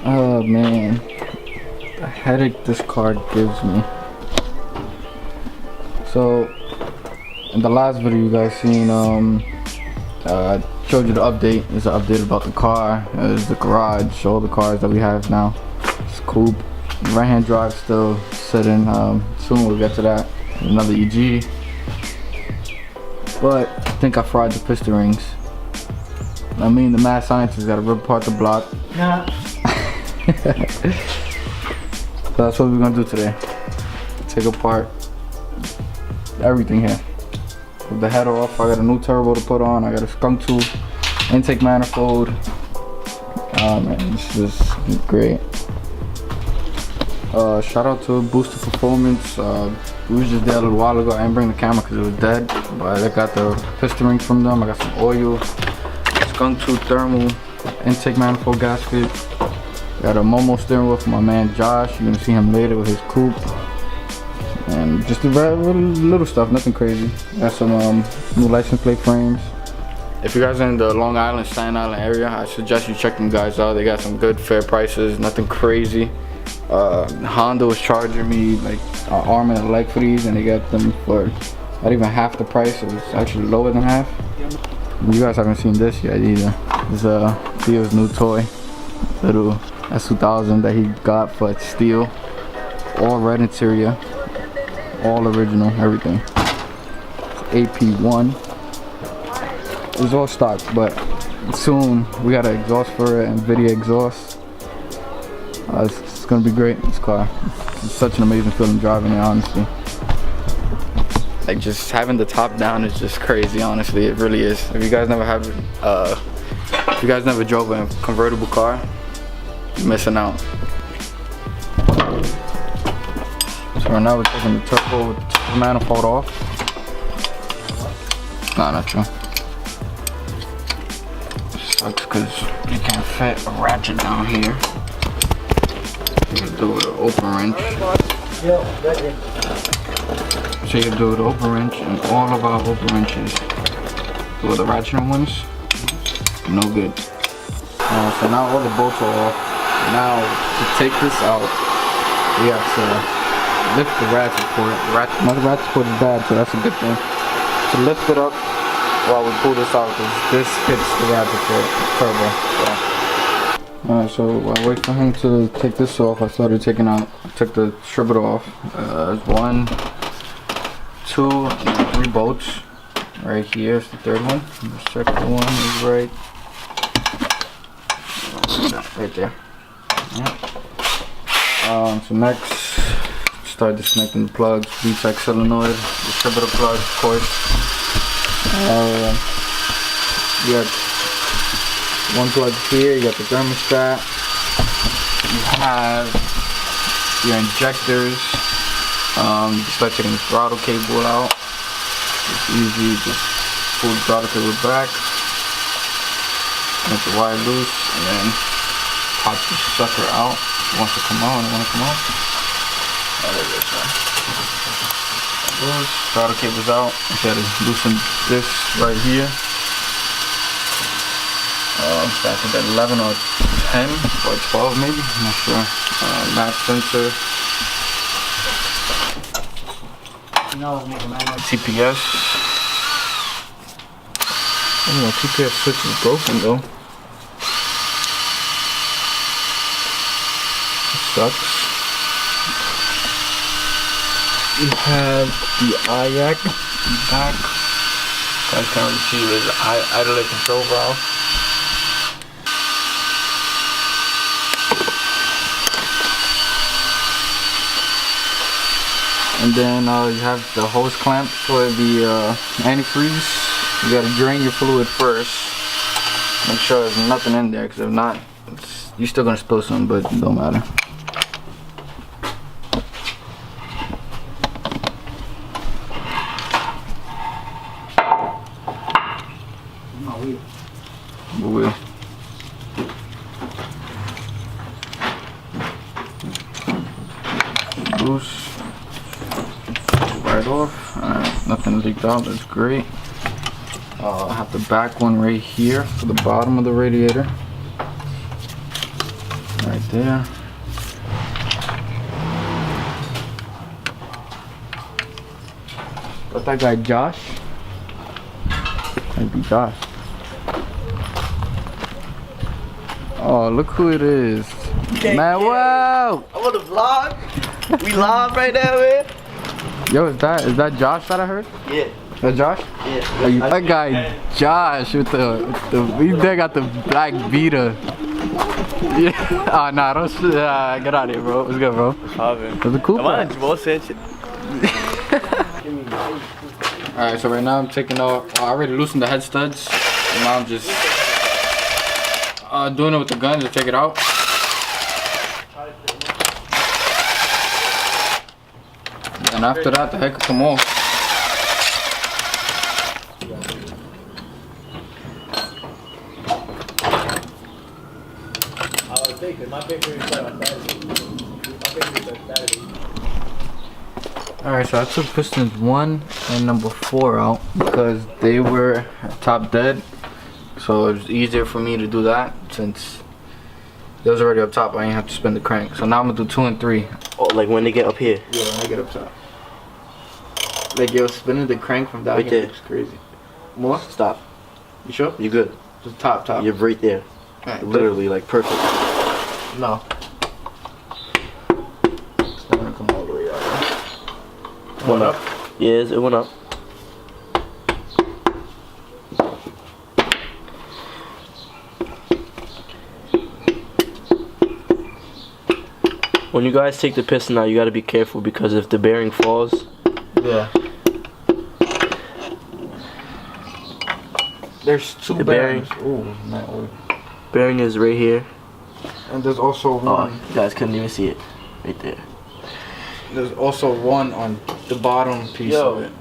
Oh man, the headache this car gives me. So in the last video you guys seen, I showed you the update. It's an update about the car. It's the garage, all the cars that we have now. It's coupe, right hand drive still sitting. Soon we'll get to that. Another EG. But I think I fried the piston rings. I mean, the mad scientist got to rip apart the block. Nah. So that's what we're gonna do today. Take apart everything here. With the head off, I got a new turbo to put on. I got a skunk tube, intake manifold. Oh man, this is great. Shout out to Booster Performance. We was just there a little while ago. I didn't bring the camera because it was dead, but I got the piston ring from them. I got some oil, skunk tube thermal, intake manifold gasket. Got a Momo steering wheel for my man Josh. You're gonna see him later with his coupe. And just the little stuff, nothing crazy. Got some new license plate frames. If you guys are in the Long Island, Staten Island area, I suggest you check them guys out. They got some good, fair prices, nothing crazy. Honda was charging me like an arm and a leg for these, and they got them for not even half the price. It was actually lower than half. You guys haven't seen this yet either. This is Theo's new toy, little S2000 that he got for steel, all red interior, all original, everything. It's AP1. It's all stock, but soon we got an exhaust for it, NVIDIA exhaust. It's gonna be great. This car, it's such an amazing feeling driving it, honestly. Like, just having the top down is just crazy, honestly. It really is. If you guys never have if you guys never drove a convertible car, you're missing out. So right now we're taking the turbo with the turbo manifold off. Nah, not true. Sucks because you can't fit a ratchet down here. You can do it with an open wrench. So you can do it with an open wrench, and all of our open wrenches with the ratchet ones, no good. So now all the bolts are off. Now to take this out, we have to lift the ratchet port. My ratchet port is bad, so that's a good thing. To lift it up while we pull this out, because this hits the ratchet port turbo. Alright, so while I wait for him to take this off, I started taking out, I took the stripper off. There's 1, 2, and 3 bolts. Right here is the third one. The second one is right there. Yeah. So next, start disconnecting the plugs, VTEC solenoid, distributor plug, of course. You got one plug here, you got the thermostat, you have your injectors, you start taking the throttle cable out. It's easy, just pull the throttle cable back, make the wire loose, and then pop the sucker out. It wants to come out, it wants to come out. Oh, there it is, right. Throttle cable's out. You gotta loosen this right here. Back at 11 or 10 or 12 maybe, I'm not sure. Match sensor. TPS. Oh, my TPS switch is broken though. It sucks. You have the IAC back. You guys can't really see it. There's an idler control valve. And then you have the hose clamp for the antifreeze. You gotta drain your fluid first. Make sure there's nothing in there, because if not, you're still gonna spill some, but it don't matter. Wheel. Loose. Right off. Alright, nothing leaked out, that's great. I have the back one right here for the bottom of the radiator. Right right there. Got that guy Josh. Might be Josh. Oh, look who it is. Man, whoa! I want to vlog. We live right now, man. Yo, is that Josh that I heard? Yeah. That Josh? Yeah. That guy Josh with the he there got the black Vita. Yeah. Oh nah, don't get out of here, bro. What's good, bro? That's a cool one. Alright, so right now I'm taking off. I already loosened the head studs. And now I'm just doing it with the gun to take it out. And after that, the head could come off. Alright, so I took Pistons 1 and number 4 out because they were top dead. So it was easier for me to do that since it was already up top. I didn't have to spin the crank. So now I'm gonna do 2 and 3. Oh, like when they get up here? Yeah, when they get up top. Like, yo, spinning the crank from down right here there. is crazy. More? Stop. You sure? You good? Just top. You're right there. Right, literally, like perfect. No. It's not gonna come all the way out. Went up. Yes, it went up. When you guys take the piston out, you gotta be careful because if the bearing falls. Yeah. There's two bearings. Ooh, man. Bearing is right here. And there's also one. Oh, you guys couldn't even see it. Right there. There's also one on the bottom piece of it.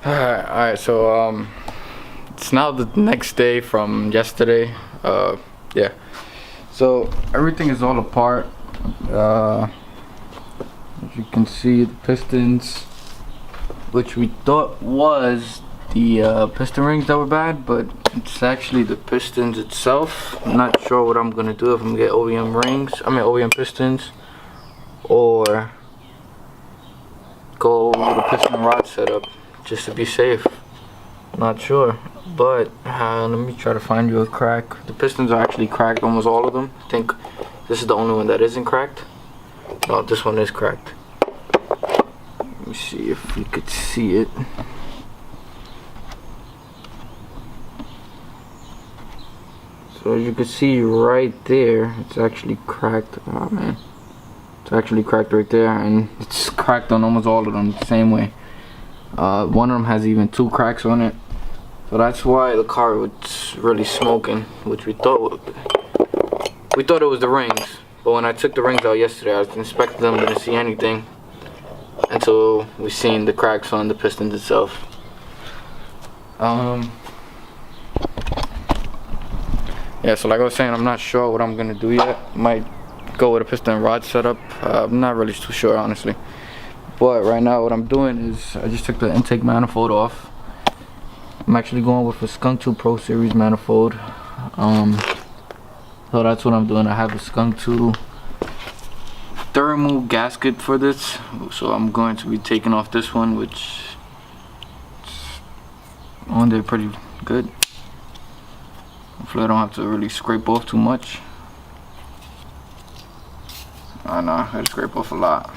Alright, so it's now the next day from yesterday. Yeah. So everything is all apart. As you can see, the pistons, which we thought was the piston rings that were bad, but it's actually the pistons itself. I'm not sure what I'm gonna do, if I'm gonna get OEM rings, OEM pistons, or go with a piston rod setup just to be safe. Not sure, but let me try to find you a crack. The pistons are actually cracked, almost all of them. I think this is the only one that isn't cracked. No, this one is cracked. Let me see if you could see it. So as you can see right there, it's actually cracked. Oh man, it's actually cracked right there, and it's cracked on almost all of them the same way. One of them has even 2 cracks on it. So that's why the car was really smoking, which we thought it was the rings. But when I took the rings out yesterday, I inspected them, didn't see anything until we seen the cracks on the pistons itself. Yeah, so like I was saying, I'm not sure what I'm gonna do yet. Might go with a piston rod setup. I'm not really too sure, honestly. But right now what I'm doing is I just took the intake manifold off. I'm actually going with a Skunk 2 Pro Series manifold. So that's what I'm doing. I have a Skunk 2 thermal gasket for this. So I'm going to be taking off this one, which is on there pretty good. Hopefully I don't have to really scrape off too much. I know, I had to scrape off a lot.